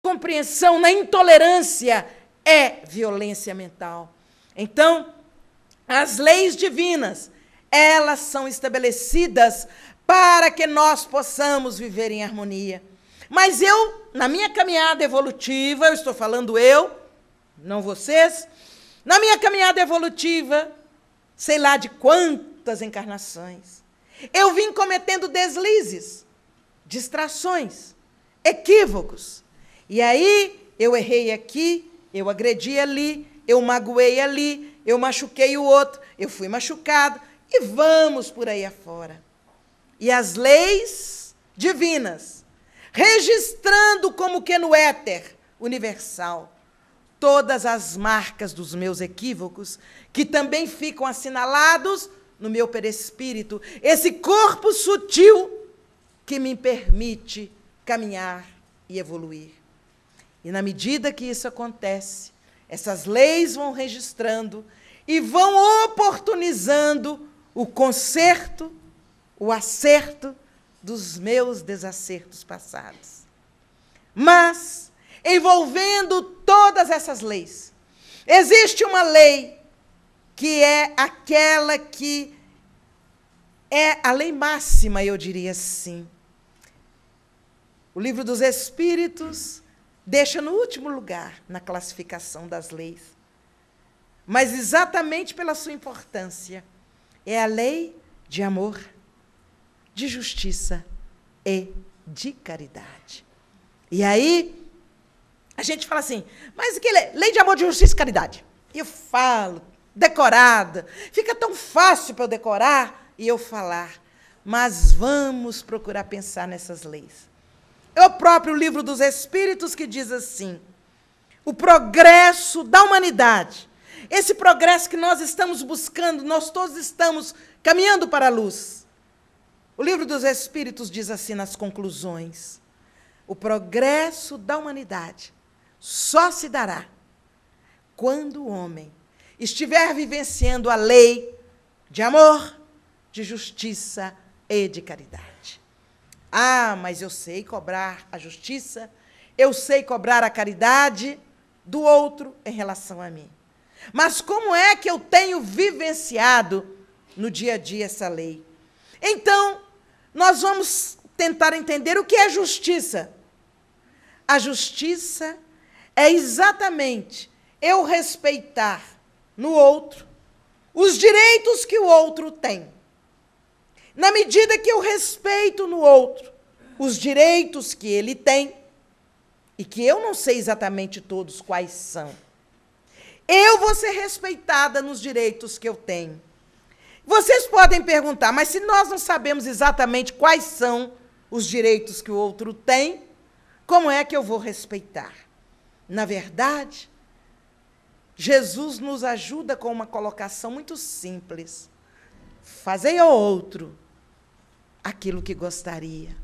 compreensão, na intolerância, é violência mental. Então, as leis divinas, elas são estabelecidas para que nós possamos viver em harmonia. Mas eu, na minha caminhada evolutiva, eu estou falando eu, não vocês, na minha caminhada evolutiva, sei lá de quantas encarnações, eu vim cometendo deslizes, distrações, equívocos. E aí, eu errei aqui, eu agredi ali, eu magoei ali, eu machuquei o outro, eu fui machucado, e vamos por aí afora. E as leis divinas, registrando como que no éter universal, todas as marcas dos meus equívocos, que também ficam assinalados no meu perispírito, esse corpo sutil que me permite caminhar e evoluir. E na medida que isso acontece, essas leis vão registrando e vão oportunizando o conserto, o acerto dos meus desacertos passados. Mas, envolvendo todas essas leis, existe uma lei que é aquela que é a lei máxima, eu diria assim. O Livro dos Espíritos deixa no último lugar na classificação das leis. Mas exatamente pela sua importância, é a lei de amor, de justiça e de caridade. E aí, a gente fala assim, mas que lei de amor, de justiça e caridade? E eu falo, decorada, fica tão fácil para eu decorar e eu falar, mas vamos procurar pensar nessas leis. É o próprio Livro dos Espíritos que diz assim, o progresso da humanidade, esse progresso que nós estamos buscando, nós todos estamos caminhando para a luz. O Livro dos Espíritos diz assim nas conclusões, o progresso da humanidade só se dará quando o homem estiver vivenciando a lei de amor, de justiça e de caridade. Ah, mas eu sei cobrar a justiça, eu sei cobrar a caridade do outro em relação a mim. Mas como é que eu tenho vivenciado no dia a dia essa lei? Então, nós vamos tentar entender o que é justiça. A justiça é exatamente eu respeitar no outro os direitos que o outro tem. Na medida que eu respeito no outro os direitos que ele tem, e que eu não sei exatamente todos quais são, eu vou ser respeitada nos direitos que eu tenho. Vocês podem perguntar, mas se nós não sabemos exatamente quais são os direitos que o outro tem, como é que eu vou respeitar? Na verdade, Jesus nos ajuda com uma colocação muito simples. Fazei ao outro aquilo que gostaria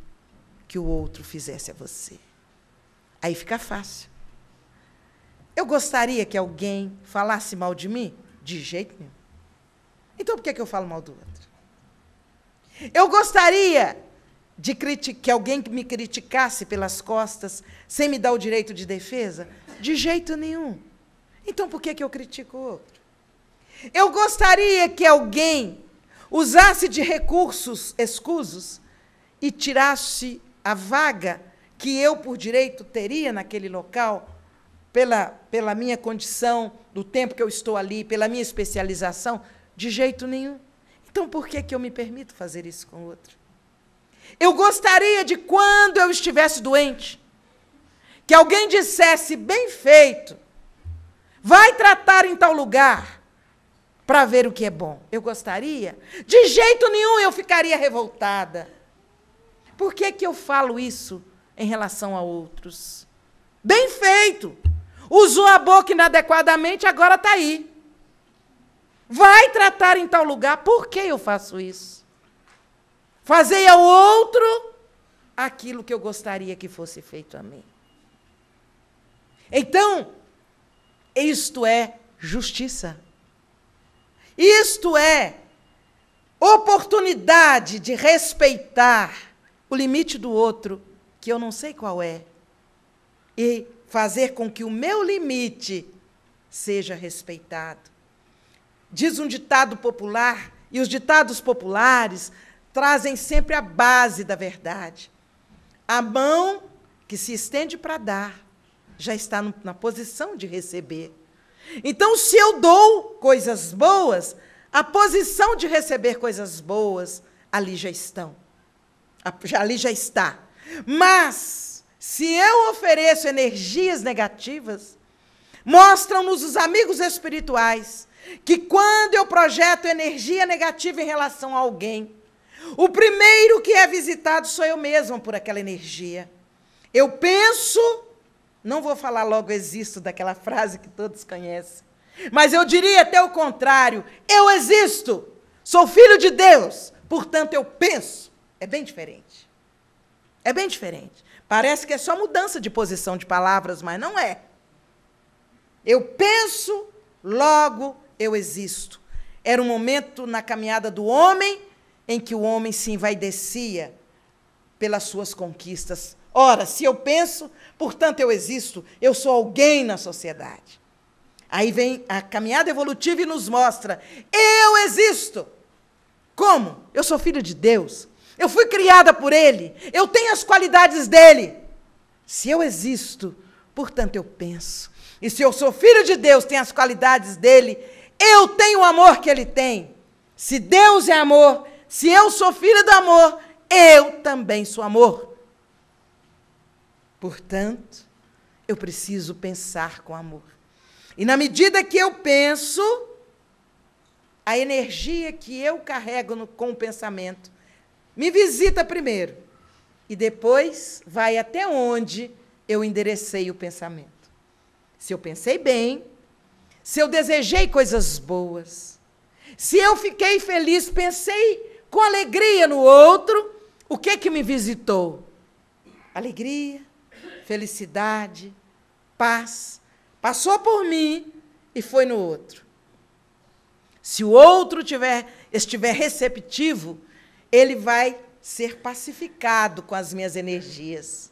que o outro fizesse a você. Aí fica fácil. Eu gostaria que alguém falasse mal de mim? De jeito nenhum. Então, por que eu falo mal do outro? Eu gostaria que alguém me criticasse pelas costas, sem me dar o direito de defesa? De jeito nenhum. Então, por que eu critico o outro? Eu gostaria que alguém usasse de recursos escusos e tirasse a vaga que eu, por direito, teria naquele local, pela minha condição, do tempo que eu estou ali, pela minha especialização? De jeito nenhum. Então, por que eu me permito fazer isso com o outro? Eu gostaria de, quando eu estivesse doente, que alguém dissesse, bem feito, vai tratar em tal lugar, para ver o que é bom. Eu gostaria? De jeito nenhum eu ficaria revoltada. Por que eu falo isso em relação a outros? Bem feito. Usou a boca inadequadamente, agora está aí. Vai tratar em tal lugar. Por que eu faço isso? Fazei ao outro aquilo que eu gostaria que fosse feito a mim. Então, isto é justiça. Isto é oportunidade de respeitar o limite do outro, que eu não sei qual é, e fazer com que o meu limite seja respeitado. Diz um ditado popular, e os ditados populares trazem sempre a base da verdade. A mão que se estende para dar já está na posição de receber. Então, se eu dou coisas boas, a posição de receber coisas boas ali já estão. Ali já está. Mas, se eu ofereço energias negativas, mostram-nos os amigos espirituais que quando eu projeto energia negativa em relação a alguém, o primeiro que é visitado sou eu mesma por aquela energia. Eu penso, não vou falar logo existo daquela frase que todos conhecem, mas eu diria até o contrário, eu existo, sou filho de Deus, portanto eu penso. É bem diferente. É bem diferente. Parece que é só mudança de posição de palavras, mas não é. Eu penso, logo eu existo. Era um momento na caminhada do homem em que o homem se envaidecia pelas suas conquistas. Ora, se eu penso, portanto eu existo, eu sou alguém na sociedade. Aí vem a caminhada evolutiva e nos mostra, eu existo. Como? Eu sou filho de Deus, eu fui criada por Ele, eu tenho as qualidades dEle. Se eu existo, portanto eu penso. E se eu sou filho de Deus, tenho as qualidades dEle, eu tenho o amor que Ele tem. Se Deus é amor, se eu sou filho do amor, eu também sou amor. Portanto, eu preciso pensar com amor. E na medida que eu penso, a energia que eu carrego com o pensamento me visita primeiro e depois vai até onde eu enderecei o pensamento. Se eu pensei bem, se eu desejei coisas boas, se eu fiquei feliz, pensei com alegria no outro, o que me visitou? Alegria, felicidade, paz. Passou por mim e foi no outro. Se o outro estiver receptivo, ele vai ser pacificado com as minhas energias.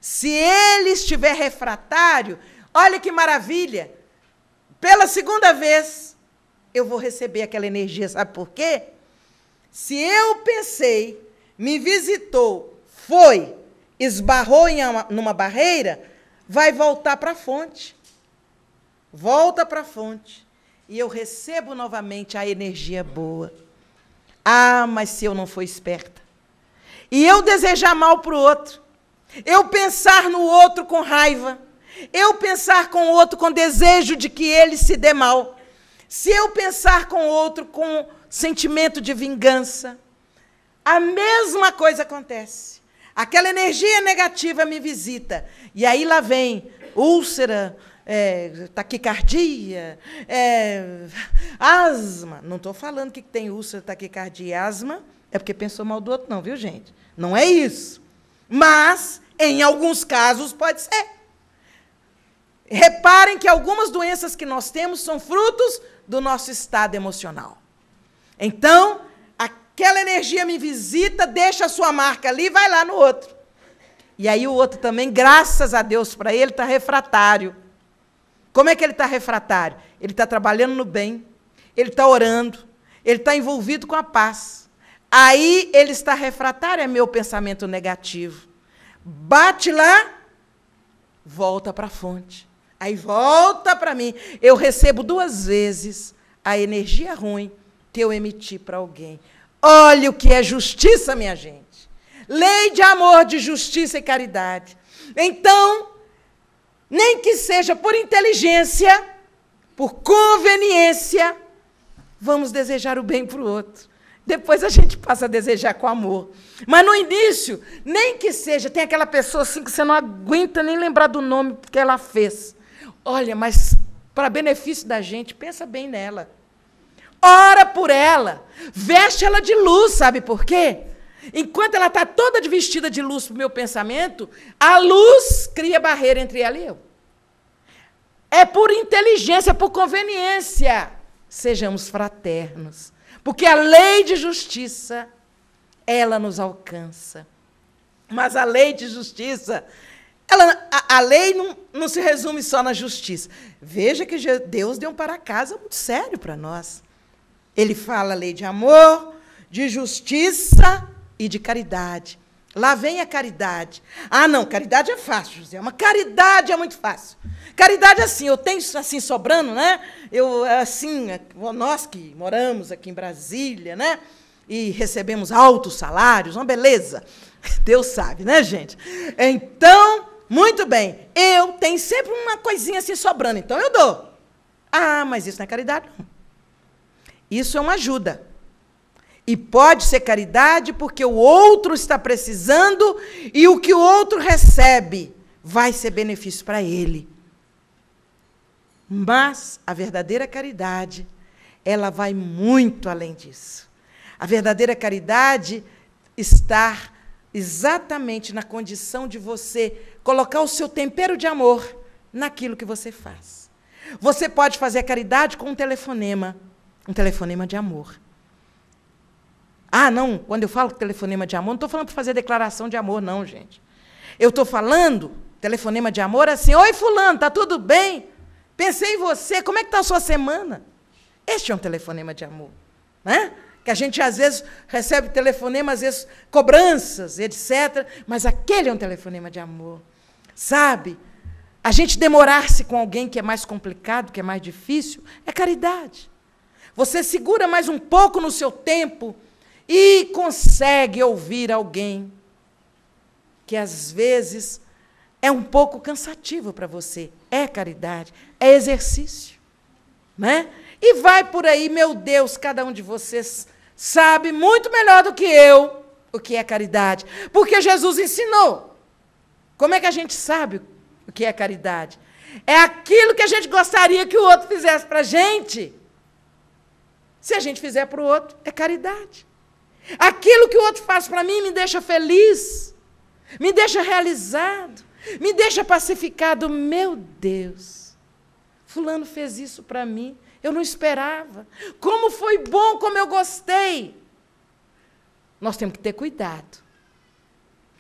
Se ele estiver refratário, olha que maravilha, pela segunda vez, eu vou receber aquela energia. Sabe por quê? Se eu pensei, me visitou, foi, esbarrou numa barreira, vai voltar para a fonte. Volta para a fonte. E eu recebo novamente a energia boa. Ah, mas se eu não for esperta, e eu desejar mal para o outro, eu pensar no outro com raiva, eu pensar com o outro com desejo de que ele se dê mal, se eu pensar com o outro com sentimento de vingança, a mesma coisa acontece. Aquela energia negativa me visita. E aí lá vem úlcera, taquicardia, asma. Não estou falando que tem úlcera, taquicardia e asma, é porque pensou mal do outro, não, viu, gente? Não é isso. Mas, em alguns casos, pode ser. Reparem que algumas doenças que nós temos são frutos do nosso estado emocional. Então, aquela energia me visita, deixa a sua marca ali e vai lá no outro. E aí o outro também, graças a Deus para ele, está refratário. Como é que ele está refratário? Ele está trabalhando no bem, ele está orando, ele está envolvido com a paz. Aí ele está refratário, é meu pensamento negativo. Bate lá, volta para a fonte. Aí volta para mim. Eu recebo 2 vezes a energia ruim que eu emiti para alguém. Olha o que é justiça, minha gente. Lei de amor, de justiça e caridade. Então, nem que seja por inteligência, por conveniência, vamos desejar o bem para o outro. Depois a gente passa a desejar com amor. Mas no início, nem que seja, tem aquela pessoa assim que você não aguenta nem lembrar do nome que ela fez. Olha, mas para benefício da gente, pensa bem nela. Ora por ela, veste ela de luz, sabe por quê? Enquanto ela está toda vestida de luz para o meu pensamento, a luz cria barreira entre ela e eu. É por inteligência, por conveniência. Sejamos fraternos, porque a lei de justiça, ela nos alcança. Mas a lei de justiça, A lei não se resume só na justiça. Veja que Deus deu um para-casa muito sério para nós. Ele fala a lei de amor, de justiça e de caridade. Lá vem a caridade. Ah, não, caridade é fácil, José. Mas caridade é muito fácil. Caridade, assim, eu tenho assim sobrando, né? Nós que moramos aqui em Brasília, né? E recebemos altos salários, uma beleza. Deus sabe, né, gente? Então, muito bem. Eu tenho sempre uma coisinha assim sobrando, então eu dou. Ah, mas isso não é caridade, não. Isso é uma ajuda. E pode ser caridade porque o outro está precisando e o que o outro recebe vai ser benefício para ele. Mas a verdadeira caridade, ela vai muito além disso. A verdadeira caridade está exatamente na condição de você colocar o seu tempero de amor naquilo que você faz. Você pode fazer a caridade com um telefonema de amor. Ah, não, quando eu falo telefonema de amor, não estou falando para fazer declaração de amor, não, gente. Eu estou falando, telefonema de amor, assim, oi, fulano, está tudo bem? Pensei em você, como é que está a sua semana? Este é um telefonema de amor, né? Que a gente, às vezes, recebe telefonema, às vezes, cobranças, etc., mas aquele é um telefonema de amor, sabe? A gente demorar-se com alguém que é mais complicado, que é mais difícil, é caridade. Você segura mais um pouco no seu tempo e consegue ouvir alguém que, às vezes, é um pouco cansativo para você. É caridade, é exercício, né? E vai por aí, meu Deus, cada um de vocês sabe muito melhor do que eu o que é caridade, porque Jesus ensinou. Como é que a gente sabe o que é caridade? É aquilo que a gente gostaria que o outro fizesse para a gente. Se a gente fizer para o outro, é caridade. Aquilo que o outro faz para mim me deixa feliz, me deixa realizado, me deixa pacificado. Meu Deus, fulano fez isso para mim, eu não esperava. Como foi bom, como eu gostei. Nós temos que ter cuidado.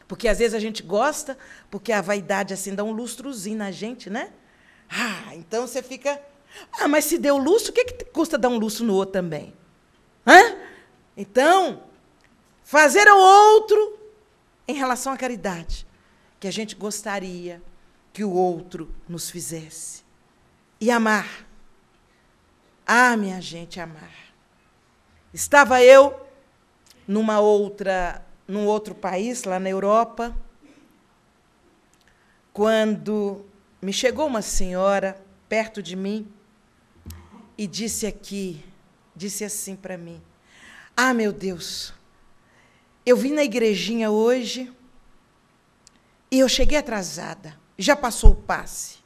Porque, às vezes, a gente gosta, porque a vaidade, assim, dá um lustrozinho na gente, né? Ah, então você fica... Ah, mas se deu lustro, o que custa dar um lustro no outro também? Hã? Então, fazer ao outro em relação à caridade, que a gente gostaria que o outro nos fizesse. E amar. Ah, minha gente, amar. Estava eu num outro país, lá na Europa, quando me chegou uma senhora perto de mim e disse assim para mim: ah, meu Deus, eu vim na igrejinha hoje e eu cheguei atrasada, já passou o passe.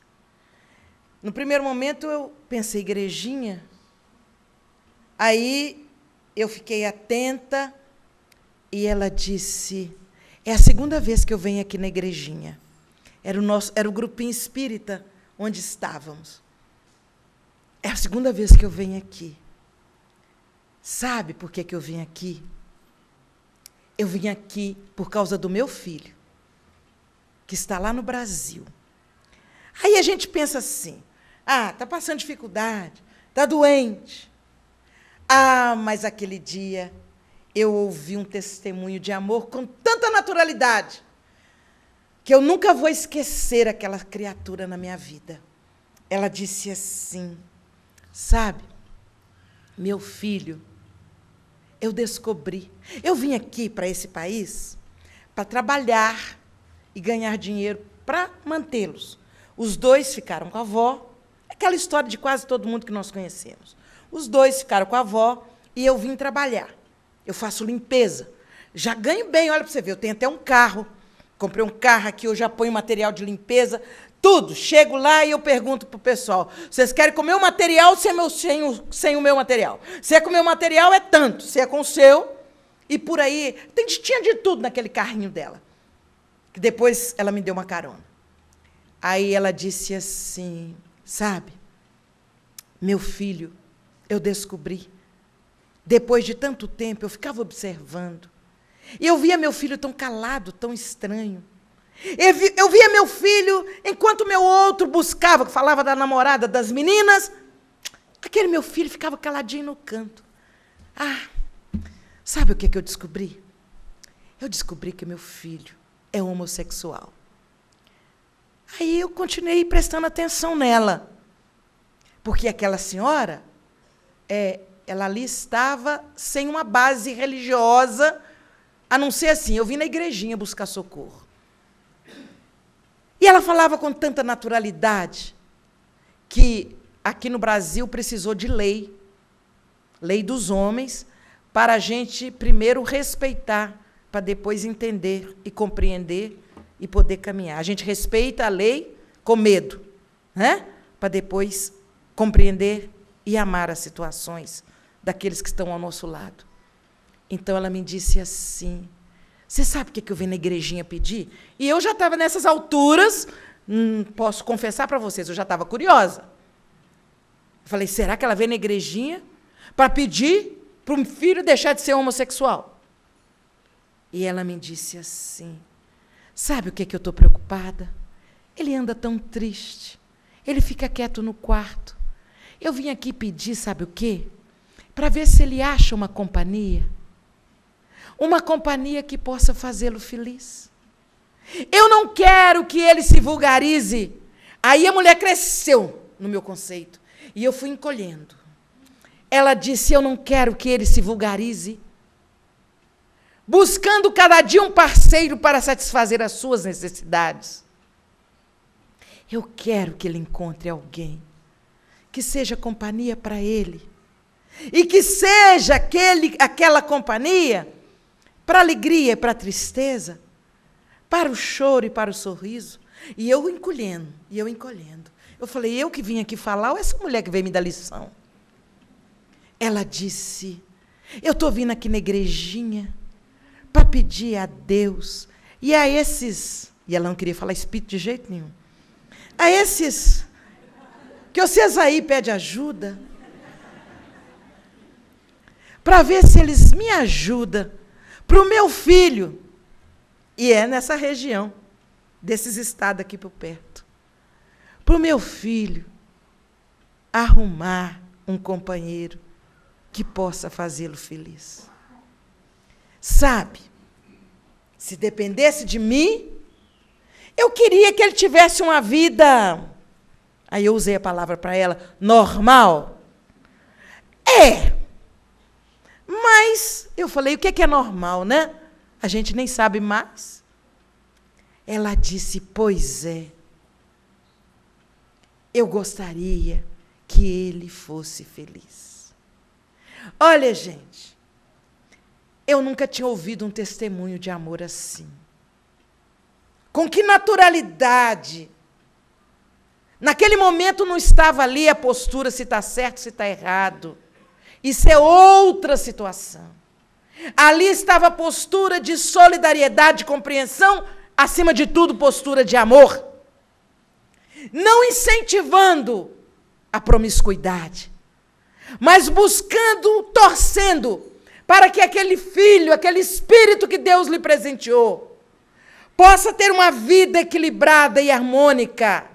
No primeiro momento eu pensei, igrejinha? Aí eu fiquei atenta e ela disse, é a segunda vez que eu venho aqui na igrejinha. Era o grupinho espírita onde estávamos. É a segunda vez que eu venho aqui. Sabe por que eu vim aqui? Eu vim aqui por causa do meu filho, que está lá no Brasil. Aí a gente pensa assim, ah, está passando dificuldade, está doente. Ah, mas aquele dia eu ouvi um testemunho de amor com tanta naturalidade que eu nunca vou esquecer aquela criatura na minha vida. Ela disse assim, sabe, meu filho, eu descobri. Eu vim aqui para esse país para trabalhar e ganhar dinheiro para mantê-los. Os dois ficaram com a avó, aquela história de quase todo mundo que nós conhecemos. Os dois ficaram com a avó e eu vim trabalhar. Eu faço limpeza. Já ganho bem, olha para você ver, eu tenho até um carro. Comprei um carro aqui, eu já ponho material de limpeza, tudo. Chego lá e eu pergunto para o pessoal, vocês querem comer o material ou sem o meu material? Se é com o meu material, é tanto. Se é com o seu, e por aí... Tinha de tudo naquele carrinho dela. Que depois ela me deu uma carona. Aí ela disse assim, sabe, meu filho, eu descobri, depois de tanto tempo, eu ficava observando, e eu via meu filho tão calado, tão estranho. Eu via meu filho, enquanto meu outro buscava, que falava da namorada das meninas, aquele meu filho ficava caladinho no canto. Ah, sabe o que eu descobri? Eu descobri que meu filho é homossexual. Aí eu continuei prestando atenção nela. Porque aquela senhora, ela ali estava sem uma base religiosa, a não ser assim, eu vim na igrejinha buscar socorro. E ela falava com tanta naturalidade que aqui no Brasil precisou de lei dos homens, para a gente primeiro respeitar, para depois entender e compreender e poder caminhar. A gente respeita a lei com medo, né? Para depois compreender e amar as situações daqueles que estão ao nosso lado. Então, ela me disse assim, você sabe o que eu vim na igrejinha pedir? E eu já estava nessas alturas, posso confessar para vocês, eu já estava curiosa. Eu falei, será que ela veio na igrejinha para pedir para um filho deixar de ser homossexual? E ela me disse assim, sabe o que eu estou preocupada? Ele anda tão triste, ele fica quieto no quarto. Eu vim aqui pedir, sabe o quê? Para ver se ele acha uma companhia que possa fazê-lo feliz. Eu não quero que ele se vulgarize. Aí a mulher cresceu no meu conceito, e eu fui encolhendo. Ela disse, eu não quero que ele se vulgarize, buscando cada dia um parceiro para satisfazer as suas necessidades. Eu quero que ele encontre alguém que seja companhia para ele, e que seja aquela companhia para a alegria e para a tristeza, para o choro e para o sorriso. E eu encolhendo, e eu encolhendo. Eu falei, eu que vim aqui falar, ou essa mulher que veio me dar lição? Ela disse, eu estou vindo aqui na igrejinha para pedir a Deus, e a esses, e ela não queria falar espírito de jeito nenhum, a esses que vocês aí pedem ajuda, para ver se eles me ajudam para o meu filho, e é nessa região, desses estados aqui por perto, para o meu filho arrumar um companheiro que possa fazê-lo feliz. Sabe, se dependesse de mim, eu queria que ele tivesse uma vida, aí eu usei a palavra para ela, normal. Mas eu falei, o que é normal, né? A gente nem sabe mais. Ela disse, pois é, eu gostaria que ele fosse feliz. Olha, gente, eu nunca tinha ouvido um testemunho de amor assim. Com que naturalidade. Naquele momento não estava ali a postura, se está certo, se está errado. Isso é outra situação. Ali estava a postura de solidariedade, de compreensão, acima de tudo, postura de amor. Não incentivando a promiscuidade, mas buscando, torcendo, para que aquele filho, aquele espírito que Deus lhe presenteou, possa ter uma vida equilibrada e harmônica,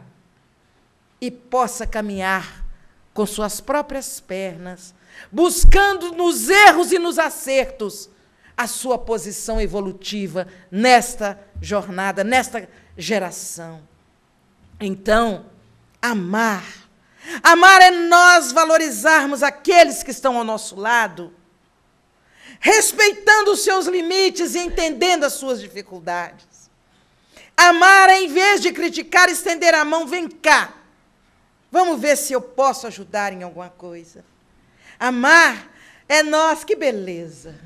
e possa caminhar com suas próprias pernas, buscando nos erros e nos acertos a sua posição evolutiva nesta jornada, nesta geração. Então, amar é nós valorizarmos aqueles que estão ao nosso lado, respeitando os seus limites e entendendo as suas dificuldades. Amar é, em vez de criticar, estender a mão, vem cá, vamos ver se eu posso ajudar em alguma coisa. Amar é nós, que beleza.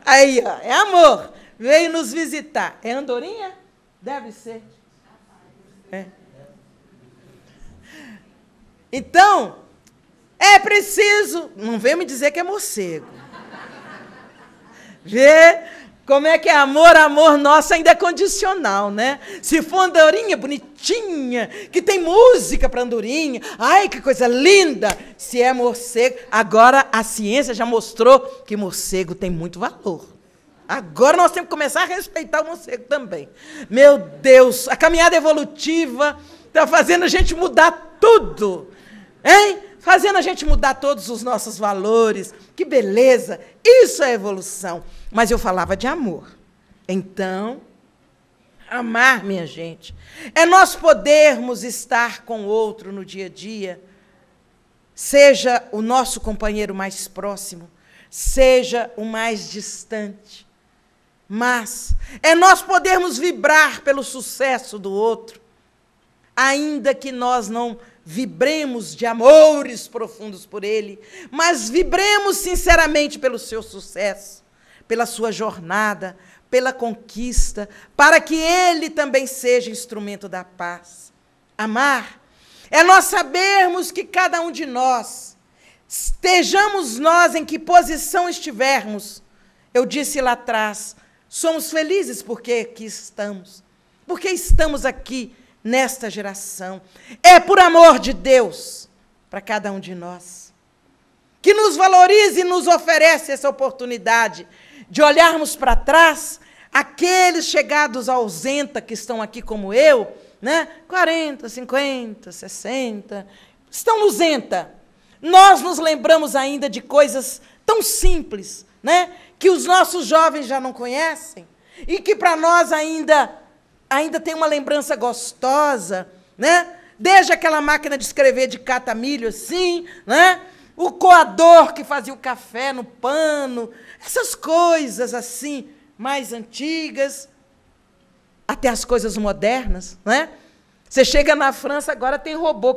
Aí, ó, é amor. Veio nos visitar. É andorinha? Deve ser. É. Então, é preciso... Não venha me dizer que é morcego. Vê como é que é amor? Amor nosso ainda é condicional, né? Se for andorinha bonitinha, que tem música para andorinha, ai, que coisa linda! Se é morcego, agora a ciência já mostrou que morcego tem muito valor. Agora nós temos que começar a respeitar o morcego também. Meu Deus, a caminhada evolutiva está fazendo a gente mudar tudo, hein? Fazendo a gente mudar todos os nossos valores. Que beleza! Isso é evolução. Mas eu falava de amor. Então, amar, minha gente, é nós podermos estar com o outro no dia a dia, seja o nosso companheiro mais próximo, seja o mais distante. Mas é nós podermos vibrar pelo sucesso do outro, ainda que nós não vibremos de amores profundos por ele, mas vibremos sinceramente pelo seu sucesso, pela sua jornada, pela conquista, para que ele também seja instrumento da paz. Amar é nós sabermos que cada um de nós, estejamos nós em que posição estivermos, eu disse lá atrás, somos felizes porque aqui estamos, porque estamos aqui nesta geração. É por amor de Deus para cada um de nós, que nos valorize e nos oferece essa oportunidade de olharmos para trás, aqueles chegados ausenta que estão aqui como eu, né? 40, 50, 60, estão ausenta. Nós nos lembramos ainda de coisas tão simples, né? Que os nossos jovens já não conhecem e que para nós ainda tem uma lembrança gostosa, né? Desde aquela máquina de escrever de cata-milho assim, né? O coador que fazia o café no pano, essas coisas assim, mais antigas, até as coisas modernas, né? Você chega na França, agora tem robô